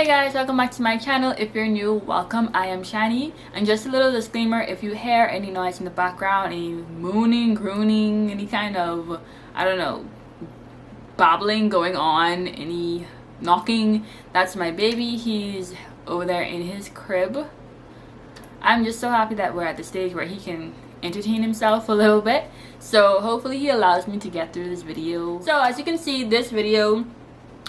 Hey guys, welcome back to my channel. If you're new, welcome. I am Shannie, and just a little disclaimer: if you hear any noise in the background, any mooning, crooning, any kind of, I don't know, babbling going on, any knocking, that's my baby. He's over there in his crib. I'm just so happy that we're at the stage where he can entertain himself a little bit, so hopefully he allows me to get through this video. So as you can see, this video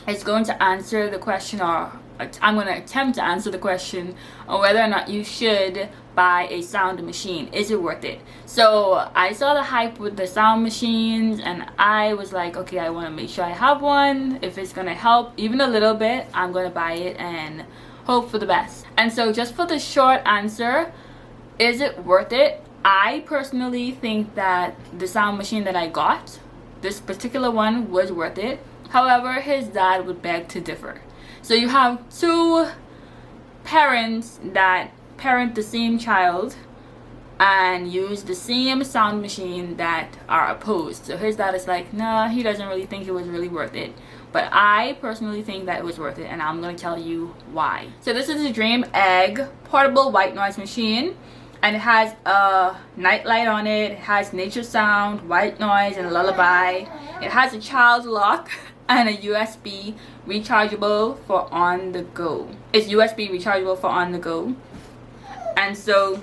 is going to answer the question, or I'm going to attempt to answer the question on whether or not you should buy a sound machine. Is it worth it? So I saw the hype with the sound machines and I was like, okay, I want to make sure I have one. If it's going to help even a little bit, I'm going to buy it and hope for the best. And so just for the short answer, is it worth it? I personally think that the sound machine that I got, this particular one, was worth it. However, his dad would beg to differ. So you have two parents that parent the same child and use the same sound machine that are opposed. So his dad is like, nah, he doesn't really think it was really worth it. But I personally think that it was worth it, and I'm going to tell you why. So this is a Dream Egg portable white noise machine, and it has a night light on it. It has nature sound, white noise, and a lullaby. It has a child lock and a USB rechargeable for on the go. It's USB rechargeable for on the go. And so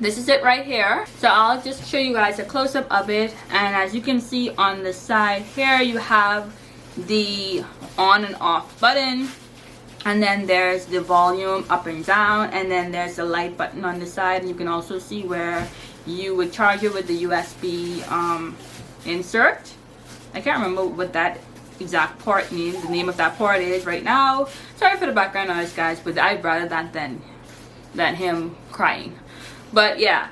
this is it right here. So I'll just show you guys a close-up of it. And as you can see on the side here, you have the on and off button, and then there's the volume up and down, and then there's the light button on the side. And you can also see where you would charge it with the USB insert. I can't remember what that exact port name, the name of that port is right now. Sorry for the background noise, guys, but I'd rather that than him crying. But yeah,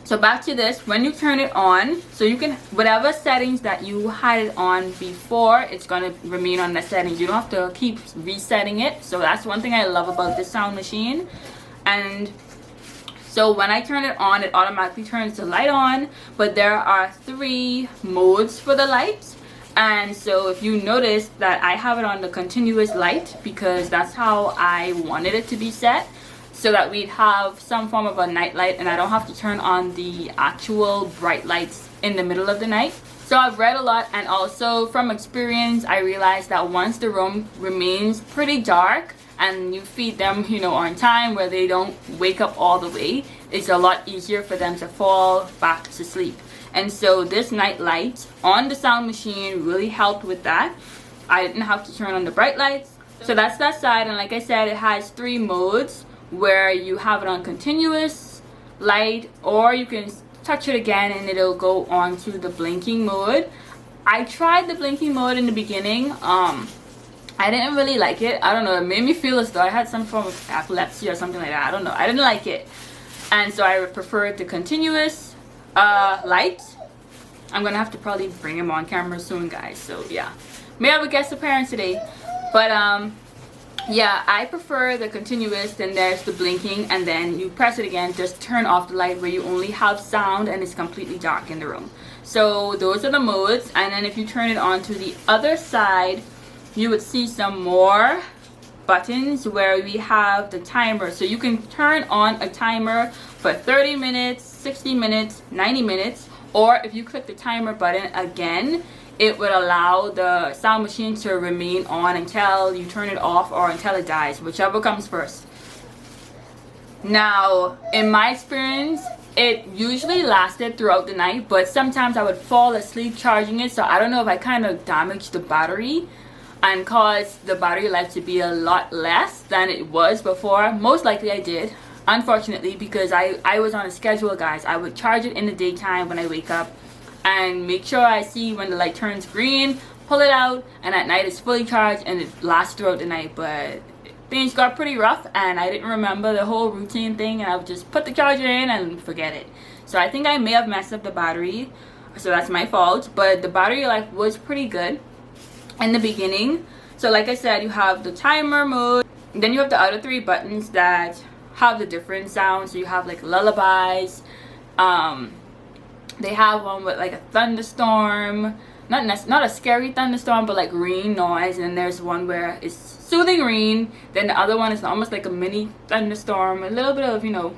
so back to this. When you turn it on, so you can, whatever settings that you had it on before, it's gonna remain on the settings. You don't have to keep resetting it. So that's one thing I love about this sound machine. And so when I turn it on, it automatically turns the light on, but there are 3 modes for the lights. And so if you notice that I have it on the continuous light, because that's how I wanted it to be set, so that we'd have some form of a night light and I don't have to turn on the actual bright lights in the middle of the night. So I've read a lot, and also from experience I realized that once the room remains pretty dark and you feed them, you know, on time, where they don't wake up all the way, it's a lot easier for them to fall back to sleep. And so this night light on the sound machine really helped with that. I didn't have to turn on the bright lights. So that's that side. And like I said, it has 3 modes, where you have it on continuous light, or you can touch it again and it'll go on to the blinking mode. I tried the blinking mode in the beginning. I didn't really like it. I don't know, it made me feel as though I had some form of epilepsy or something like that. I don't know, I didn't like it. And so I preferred the continuous light. I'm gonna have to probably bring him on camera soon, guys, so yeah, may have a guest appearance today. But yeah, I prefer the continuous. Then there's the blinking, and then you press it again, just turn off the light, where you only have sound and it's completely dark in the room. So those are the modes. And then if you turn it on to the other side, you would see some more buttons where we have the timer. So you can turn on a timer for 30 minutes, 60 minutes, 90 minutes, or if you click the timer button again, it would allow the sound machine to remain on until you turn it off, or until it dies, whichever comes first. Now, in my experience, it usually lasted throughout the night, but sometimes I would fall asleep charging it. So I don't know if I kind of damaged the battery and caused the battery life to be a lot less than it was before. Most likely I did, unfortunately, because I was on a schedule, guys. I would charge it in the daytime when I wake up and make sure I see when the light turns green, pull it out, and at night it's fully charged and it lasts throughout the night. But things got pretty rough and I didn't remember the whole routine thing, and I would just put the charger in and forget it. So I think I may have messed up the battery, so that's my fault. But the battery life was pretty good in the beginning. So like I said, you have the timer mode, then you have the other 3 buttons that have the different sounds. So you have like lullabies, they have one with like a thunderstorm, not a scary thunderstorm, but like rain noise. And there's one where it's soothing rain, then the other one is almost like a mini thunderstorm, a little bit of, you know,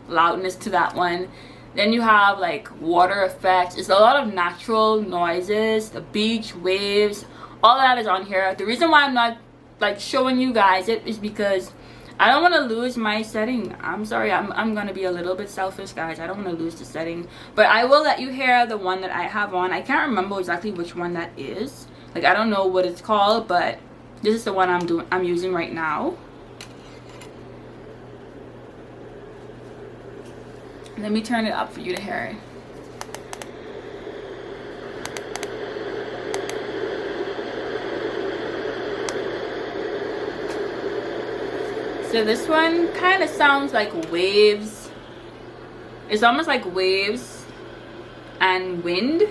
loudness to that one. Then you have like water effects. It's a lot of natural noises, the beach, waves, all that is on here. The reason why I'm not like showing you guys it is because I don't want to lose my setting. I'm sorry, I'm gonna be a little bit selfish, guys. I don't want to lose the setting, but I will let you hear the one that I have on. I can't remember exactly which one that is. Like, I don't know what it's called, but this is the one I'm using right now. Let me turn it up for you to hear it. So this one kind of sounds like waves. It's almost like waves and wind.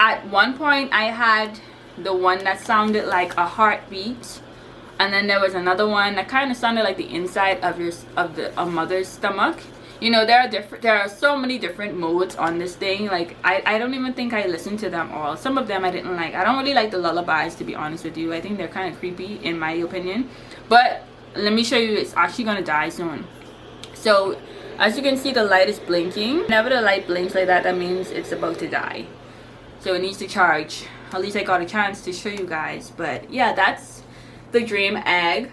At one point I had the one that sounded like a heartbeat, and then there was another one that kind of sounded like the inside of a mother's stomach. You know, there are so many different modes on this thing. Like, I don't even think I listened to them all. Some of them I didn't like. I don't really like the lullabies, to be honest with you. I think they're kind of creepy in my opinion. But let me show you, it's actually gonna die soon. So as you can see, the light is blinking. Whenever the light blinks like that, that means it's about to die. So it needs to charge. At least I got a chance to show you guys. But yeah, that's the dream egg.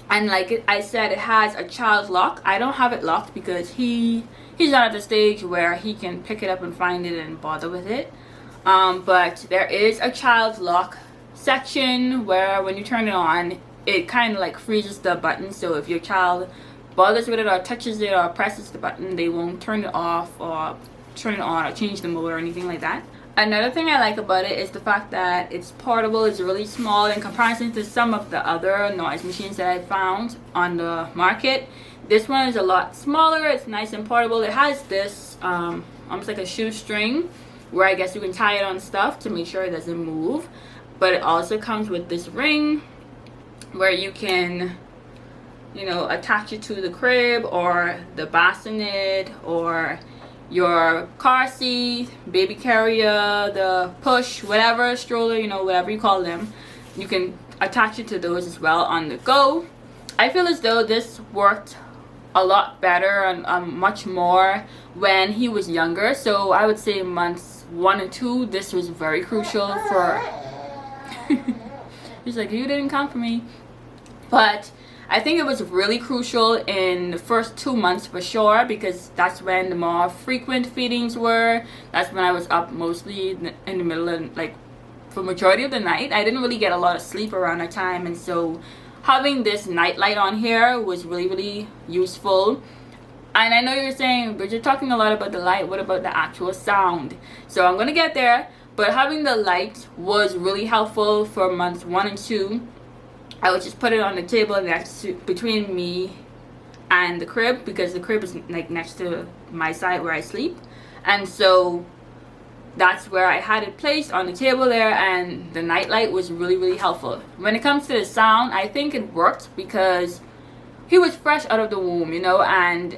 And like I said, it has a child lock. I don't have it locked because he's not at the stage where he can pick it up and find it and bother with it. But there is a child lock section where when you turn it on, it kind of like freezes the button. So if your child bothers with it or touches it or presses the button, they won't turn it off or turn it on or change the mode or anything like that. Another thing I like about it is the fact that it's portable. It's really small in comparison to some of the other noise machines that I found on the market. This one is a lot smaller. It's nice and portable. It has this almost like a shoestring where I guess you can tie it on stuff to make sure it doesn't move. But it also comes with this ring where you can, you know, attach it to the crib or the bassinet or your car seat, baby carrier, the push, whatever, stroller, you know, whatever you call them. You can attach it to those as well on the go. I feel as though this worked a lot better and much more when he was younger. So I would say months 1 and 2, this was very crucial for he's like, you didn't come for me. But I think it was really crucial in the first 2 months for sure, because that's when the more frequent feedings were. That's when I was up mostly in the middle of, like, for majority of the night. I didn't really get a lot of sleep around that time, and so having this night light on here was really, really useful. And I know you're saying, but you're talking a lot about the light. What about the actual sound? So I'm gonna get there, but having the light was really helpful for months 1 and 2. I would just put it on the table next to, between me and the crib, because the crib is like next to my side where I sleep, and so that's where I had it placed on the table there, and the nightlight was really, really helpful. When it comes to the sound, I think it worked because he was fresh out of the womb, you know, and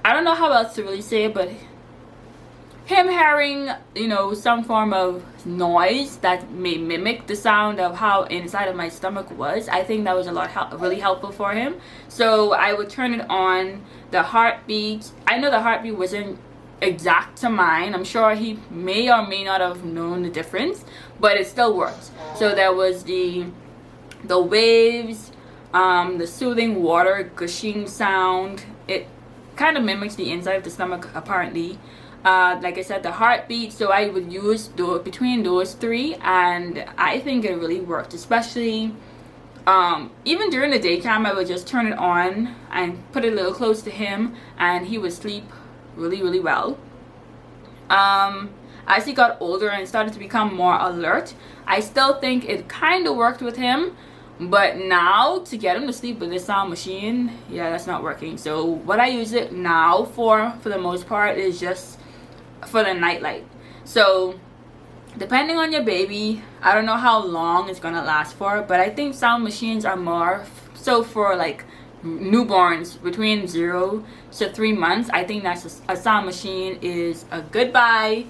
I don't know how else to really say it, but him hearing, you know, some form of noise that may mimic the sound of how inside of my stomach was, I think that was a lot really helpful for him. So I would turn it on. The heartbeat, I know the heartbeat wasn't exact to mine. I'm sure he may or may not have known the difference, but it still worked. So there was the waves, the soothing water gushing sound. It kind of mimics the inside of the stomach apparently. Like I said, the heartbeat. So I would use between those three, and I think it really worked. Especially even during the daytime, I would just turn it on and put it a little close to him, and he would sleep really, really well. As he got older and started to become more alert, I still think it kind of worked with him. But now, to get him to sleep with this sound machine, yeah, that's not working. So what I use it now for the most part, is just for the nightlight. So depending on your baby, I don't know how long it's gonna last for, but I think sound machines are more so for like newborns between 0 to 3 months. I think that's a sound machine is a good buy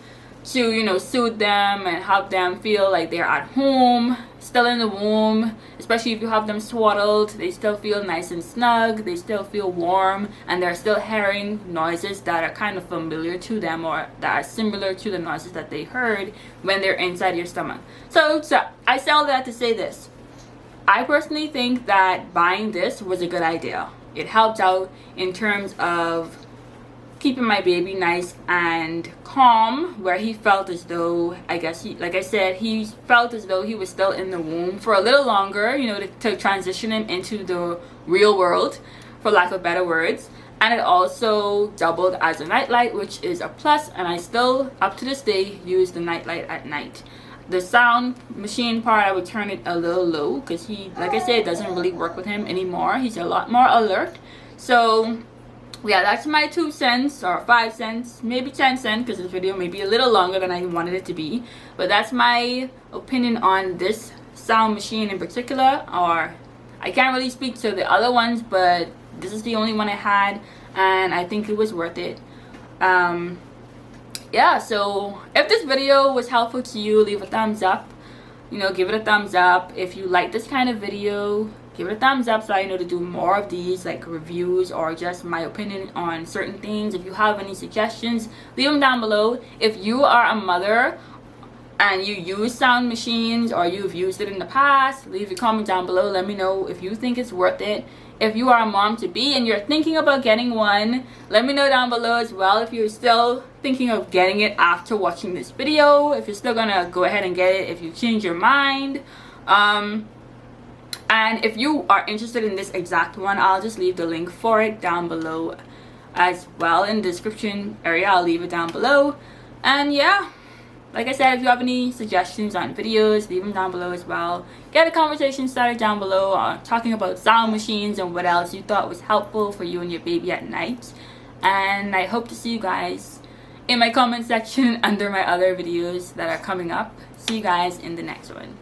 to, you know, soothe them and help them feel like they're at home, still in the womb. Especially if you have them swaddled, they still feel nice and snug, they still feel warm, and they're still hearing noises that are kind of familiar to them, or that are similar to the noises that they heard when they're inside your stomach. So I say all that to say this. I personally think that buying this was a good idea. It helped out in terms of keeping my baby nice and calm, where he felt as though, I guess like I said, he felt as though he was still in the womb for a little longer, you know, to transition him into the real world, for lack of better words. And it also doubled as a nightlight, which is a plus, and I still, up to this day, use the nightlight at night. The sound machine part, I would turn it a little low, because he, like I said, it doesn't really work with him anymore. He's a lot more alert. So yeah, that's my 2 cents or 5 cents, maybe 10 cents, because this video may be a little longer than I wanted it to be. But that's my opinion on this sound machine in particular. Or I can't really speak to the other ones, but this is the only one I had, and I think it was worth it. Yeah, so if this video was helpful to you, leave a thumbs up. You know, give it a thumbs up. If you like this kind of video, give it a thumbs up so I know to do more of these, like reviews or just my opinion on certain things. If you have any suggestions, leave them down below. If you are a mother and you use sound machines, or you've used it in the past, leave a comment down below. Let me know if you think it's worth it. If you are a mom to be and you're thinking about getting one, let me know down below as well if you're still thinking of getting it after watching this video, if you're still gonna go ahead and get it, if you change your mind. And if you are interested in this exact one, I'll just leave the link for it down below as well in the description area. I'll leave it down below. And yeah, like I said, if you have any suggestions on videos, leave them down below as well. Get a conversation started down below on talking about sound machines and what else you thought was helpful for you and your baby at night. And I hope to see you guys in my comment section under my other videos that are coming up. See you guys in the next one.